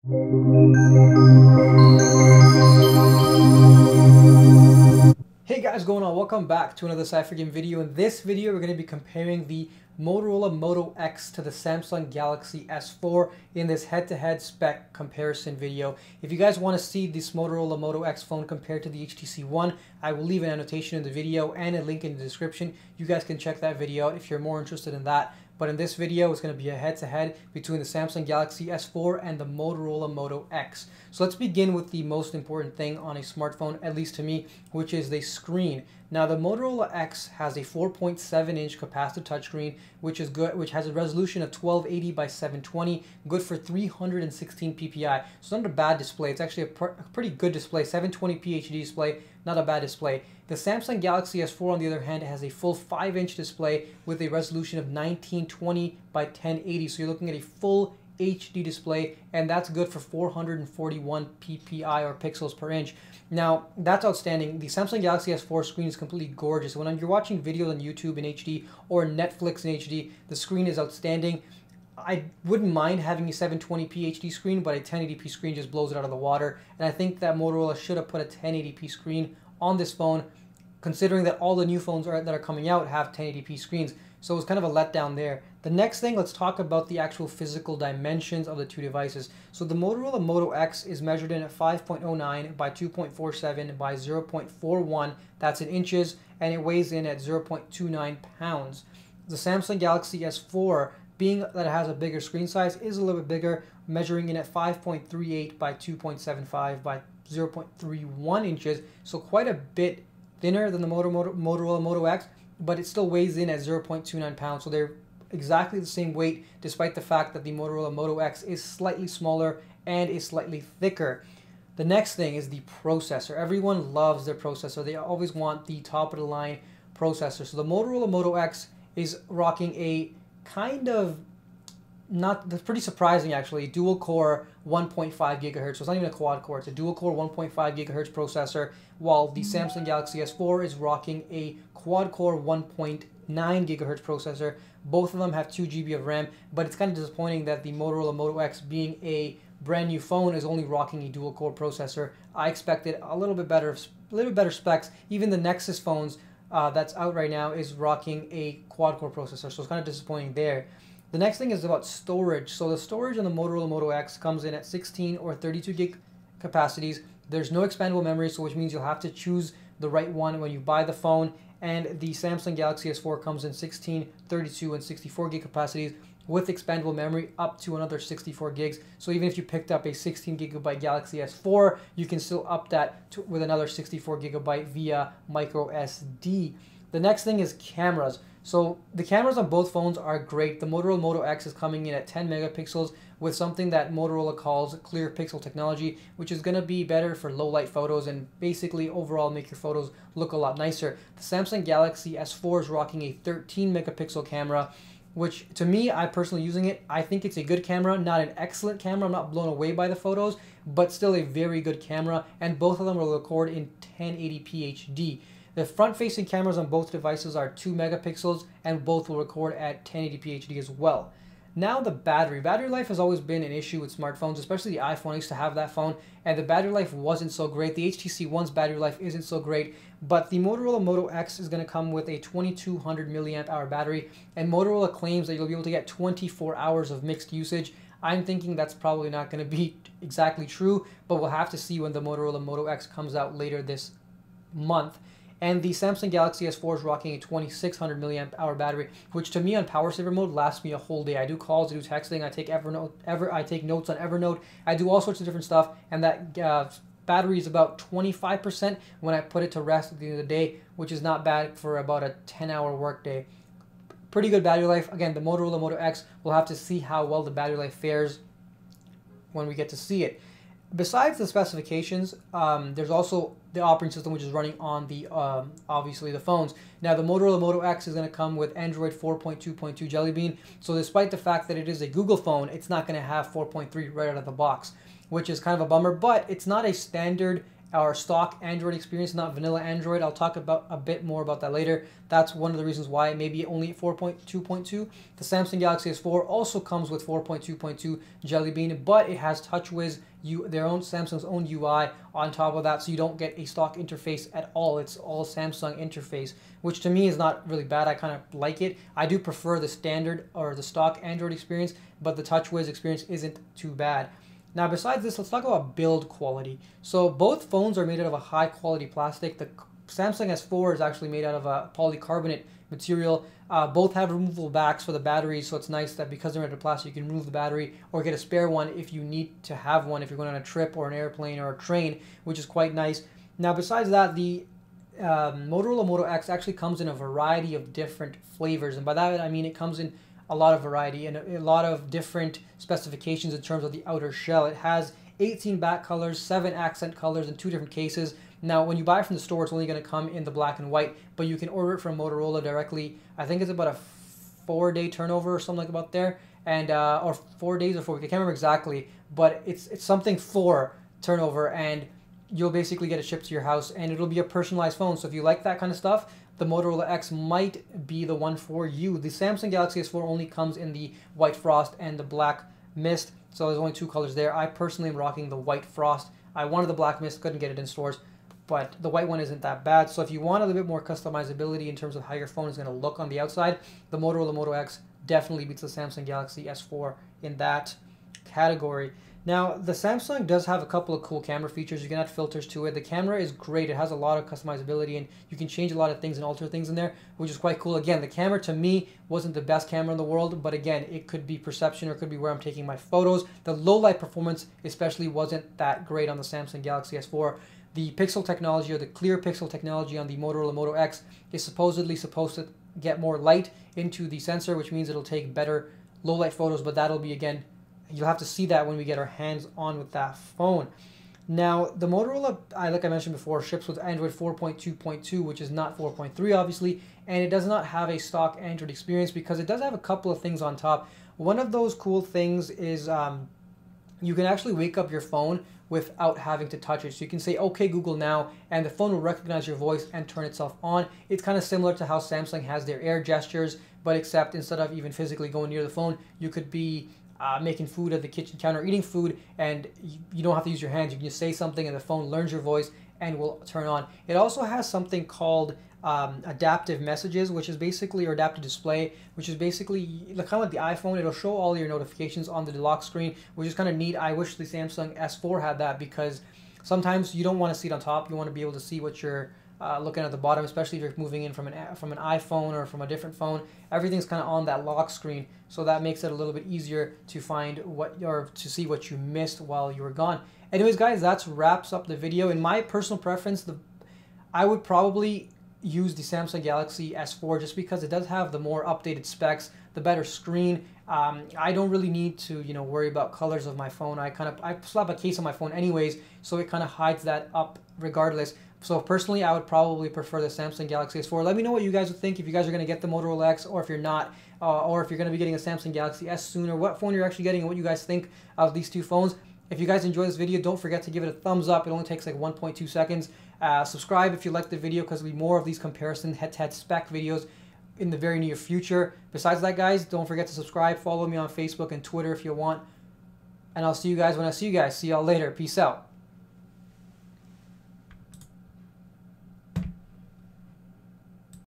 Hey guys, going on? Welcome back to another Cypher Game video. In this video, we're going to be comparing the Motorola Moto X to the Samsung Galaxy S4 in this head-to-head spec comparison video. If you guys want to see this Motorola Moto X phone compared to the HTC One, I will leave an annotation in the video and a link in the description. You guys can check that video out if you're more interested in that. But in this video, it's going to be a head-to-head between the Samsung Galaxy S4 and the Motorola Moto X. So let's begin with the most important thing on a smartphone, at least to me, which is the screen. Now, the Motorola X has a 4.7-inch capacitive touchscreen, which is good, which has a resolution of 1280 by 720, good for 316 ppi. So it's not a bad display. It's actually a pretty good display, 720p HD display, not a bad display. The Samsung Galaxy S4, on the other hand, has a full 5-inch display with a resolution of 1920 by 1080. So you're looking at a full HD display, and that's good for 441 ppi or pixels per inch. Now, that's outstanding. The Samsung Galaxy S4 screen is completely gorgeous. When you're watching videos on YouTube in HD or Netflix in HD, the screen is outstanding. I wouldn't mind having a 720p HD screen, but a 1080p screen just blows it out of the water. And I think that Motorola should have put a 1080p screen on this phone, considering that all the new phones that are coming out have 1080p screens. So it was kind of a letdown there. The next thing, let's talk about the actual physical dimensions of the two devices. So the Motorola Moto X is measured in at 5.09 by 2.47 by 0.41. That's in inches, and it weighs in at 0.29 pounds. The Samsung Galaxy S4, being that it has a bigger screen size, is a little bit bigger, measuring in at 5.38 by 2.75 by 0.31 inches. So quite a bit thinner than the Motorola Moto X, but it still weighs in at 0.29 pounds. So they're exactly the same weight, despite the fact that the Motorola Moto X is slightly smaller and is slightly thicker. The next thing is the processor. Everyone loves their processor. They always want the top of the line processor. So the Motorola Moto X is rocking a kind of, that's pretty surprising actually, dual core 1.5 gigahertz. So it's not even a quad core, it's a dual core 1.5 gigahertz processor, while the Samsung Galaxy S4 is rocking a quad core 1.9 gigahertz processor. Both of them have 2 GB of RAM, but it's kind of disappointing that the Motorola Moto X, being a brand new phone, is only rocking a dual core processor. I expected a little bit better specs. Even the Nexus phones that's out right now is rocking a quad core processor, so it's kind of disappointing there. The next thing is about storage. So the storage on the Motorola Moto X comes in at 16 or 32 gig capacities. There's no expandable memory, so which means you'll have to choose the right one when you buy the phone. And the Samsung Galaxy S4 comes in 16, 32, and 64 gig capacities with expandable memory up to another 64 gigs. So even if you picked up a 16 gigabyte Galaxy S4, you can still up that with another 64 gigabyte via micro SD. The next thing is cameras. So the cameras on both phones are great. The Motorola Moto X is coming in at 10 megapixels with something that Motorola calls clear pixel technology, which is going to be better for low light photos and basically overall make your photos look a lot nicer. The Samsung Galaxy S4 is rocking a 13 megapixel camera, which to me, I personally using it, I think it's a good camera, not an excellent camera. I'm not blown away by the photos, but still a very good camera, and both of them will record in 1080p HD. The front-facing cameras on both devices are 2 megapixels, and both will record at 1080p HD as well. Now the battery. Battery life has always been an issue with smartphones, especially the iPhone. I used to have that phone, and the battery life wasn't so great. The HTC One's battery life isn't so great, but the Motorola Moto X is going to come with a 2200 milliamp hour battery, and Motorola claims that you'll be able to get 24 hours of mixed usage. I'm thinking that's probably not going to be exactly true, but we'll have to see when the Motorola Moto X comes out later this month. And the Samsung Galaxy S4 is rocking a 2600 milliamp hour battery, which to me on power saver mode lasts me a whole day. I do calls, I do texting, I take I take notes on Evernote, I do all sorts of different stuff, and that battery is about 25% when I put it to rest at the end of the day, which is not bad for about a 10-hour workday. Pretty good battery life. Again, the Motorola Moto X, we'll have to see how well the battery life fares when we get to see it. Besides the specifications, there's also the operating system, which is running on the obviously the phones. Now the Motorola Moto X is going to come with Android 4.2.2 Jelly Bean. So despite the fact that it is a Google phone, it's not going to have 4.3 right out of the box, which is kind of a bummer. But it's not a standard our stock Android experience, not vanilla Android. I'll talk about a bit more about that later. That's one of the reasons why it may be only 4.2.2. The Samsung Galaxy S4 also comes with 4.2.2 Jelly Bean, but it has TouchWiz, their own Samsung's own UI on top of that, so you don't get a stock interface at all. It's all Samsung interface, which to me is not really bad. I kind of like it. I do prefer the standard or the stock Android experience, but the TouchWiz experience isn't too bad. Now, besides this, let's talk about build quality. So both phones are made out of a high quality plastic. The Samsung S4 is actually made out of a polycarbonate material. Both have removable backs for the batteries, so it's nice that because they're made out of plastic, you can remove the battery or get a spare one if you need to have one if you're going on a trip or an airplane or a train, which is quite nice. Now, besides that, the Motorola Moto X actually comes in a variety of different flavors, and by that I mean it comes in a lot of variety and a lot of different specifications in terms of the outer shell. It has 18 back colors, 7 accent colors in 2 different cases. Now, when you buy it from the store, it's only going to come in the black and white, but you can order it from Motorola directly. I think it's about a 4-day turnover or something like about there, and or 4 days or 4 weeks. I can't remember exactly, but it's something for turnover, and you'll basically get it shipped to your house, and it'll be a personalized phone. So if you like that kind of stuff, the Motorola X might be the one for you. The Samsung Galaxy S4 only comes in the white frost and the black mist, so there's only 2 colors there. I personally am rocking the white frost. I wanted the black mist, couldn't get it in stores, but the white one isn't that bad. So if you want a little bit more customizability in terms of how your phone is going to look on the outside, the Motorola Moto X definitely beats the Samsung Galaxy S4 in that category. Now, the Samsung does have a couple of cool camera features. You can add filters to it. The camera is great. It has a lot of customizability, and you can change a lot of things and alter things in there, which is quite cool. Again, the camera to me wasn't the best camera in the world, but again, it could be perception or it could be where I'm taking my photos. The low light performance especially wasn't that great on the Samsung Galaxy S4. The pixel technology, or the clear pixel technology on the Motorola Moto X, is supposedly supposed to get more light into the sensor, which means it'll take better low light photos, but that'll be, again, you'll have to see that when we get our hands on with that phone. Now, the Motorola, like I mentioned before, ships with Android 4.2.2, which is not 4.3, obviously, and it does not have a stock Android experience because it does have a couple of things on top. One of those cool things is you can actually wake up your phone without having to touch it. So you can say, "Okay, Google now," and the phone will recognize your voice and turn itself on. It's kind of similar to how Samsung has their Air gestures, but except instead of even physically going near the phone, you could be making food at the kitchen counter, eating food, and you don't have to use your hands. You can just say something and the phone learns your voice and will turn on. It also has something called adaptive messages, which is basically, or adaptive display, which is basically kind of like the iPhone. It'll show all your notifications on the lock screen, which is kind of neat. I wish the Samsung S4 had that, because sometimes you don't want to see it on top. You want to be able to see what you're looking at the bottom, especially if you're moving in from an iPhone or from a different phone. Everything's kind of on that lock screen, so that makes it a little bit easier to find to see what you missed while you were gone. Anyways, guys, that wraps up the video. In my personal preference, I would probably use the Samsung Galaxy S4 just because it does have the more updated specs, the better screen. I don't really need to worry about colors of my phone. I slap a case on my phone anyways, so it kind of hides that up regardless. So personally, I would probably prefer the Samsung Galaxy S4. Let me know what you guys would think, if you guys are going to get the Motorola X, or if you're not, or if you're going to be getting a Samsung Galaxy S soon, or what phone you're actually getting and what you guys think of these two phones. If you guys enjoyed this video, don't forget to give it a thumbs up. It only takes like 1.2 seconds. Subscribe if you liked the video, because there'll be more of these comparison head-to-head spec videos in the very near future. Besides that, guys, don't forget to subscribe. Follow me on Facebook and Twitter if you want. And I'll see you guys when I see you guys. See y'all later. Peace out.